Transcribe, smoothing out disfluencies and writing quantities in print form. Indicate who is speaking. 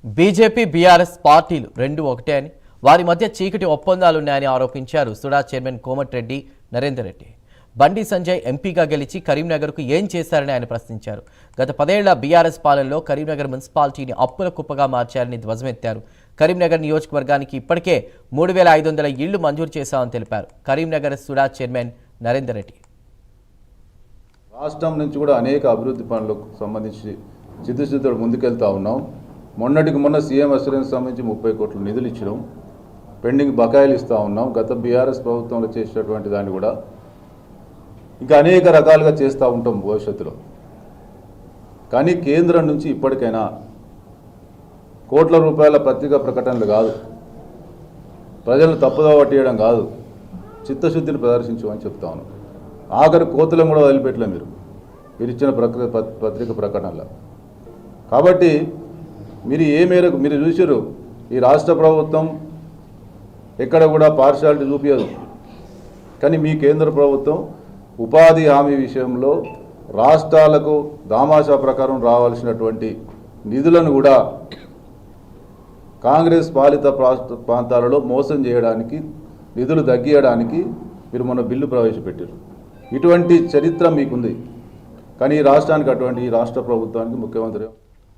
Speaker 1: BJP BRS పార్టీలు రెండు ఒకటే అని వారి మధ్య చీకటి ఒప్పందాలున్నాయని ఆరోపించారు సుడా చైర్మన్ కోమటిరెడ్డి నరేందర్ రెడ్డి. బండి సంజయ్ ఎంపీగా గెలిచి కరీంనగర్కు ఏం చేశారని ఆయన ప్రశ్నించారు. గత 10 ఏళ్ల బీఆర్ఎస్ పాలనలో కరీంనగర్ మున్సిపాలిటీని అప్పుల కుప్పగా మార్చారని ధ్వజమెత్తారు. కరీంనగర్ నియోజకవర్గానికి ఇప్పటికే 3500 ఇళ్లు మంజూరు చేశామని తెలిపారు కరీంనగర్ సుడా చైర్మన్ నరేందర్ రెడ్డి.
Speaker 2: రాష్ట్రం నుంచి కూడా అనేక అభివృద్ధి పనులకు సంబంధించి చిత్తశుద్ధితో ముందుకెళ్తా ఉన్నాం. మొన్నటికి మొన్న సీఎం అసూరెన్స్ సంబంధించి 30 కోట్ల నిధులు ఇచ్చినాం. పెండింగ్ బకాయిలు ఇస్తూ ఉన్నాం. గత బీఆర్ఎస్ ప్రభుత్వంలో చేసినటువంటి దాన్ని కూడా ఇంకా అనేక రకాలుగా చేస్తూ ఉంటాం భవిష్యత్తులో. కానీ కేంద్రం నుంచి ఇప్పటికైనా కోట్ల రూపాయల పత్రికా ప్రకటనలు కాదు, ప్రజలు తప్పుదో పట్టేయడం కాదు, చిత్తశుద్ధిని ప్రదర్శించమని చెప్తాను. ఆఖరి కోతులను కూడా వదిలిపెట్టలే మీరు ఇచ్చిన పత్రిక ప్రకటనలో. కాబట్టి మీరు ఏ మేరకు మీరు చూసారు, ఈ రాష్ట్ర ప్రభుత్వం ఎక్కడ కూడా పార్షాలిటీ చూపించదు. కానీ మీ కేంద్ర ప్రభుత్వం ఉపాధి హామీ విషయంలో రాష్ట్రాలకు దామాషా ప్రకారం రావాల్సినటువంటి నిధులను కూడా కాంగ్రెస్ పాలిత ప్రాంతాలలో మోసం చేయడానికి, నిధులు తగ్గియడానికి మీరు మొన్న బిల్లు ప్రవేశపెట్టారు. ఇటువంటి చరిత్ర మీకుంది. కానీ ఈ రాష్ట్రానికి ఈ రాష్ట్ర ప్రభుత్వానికి ముఖ్యమంత్రి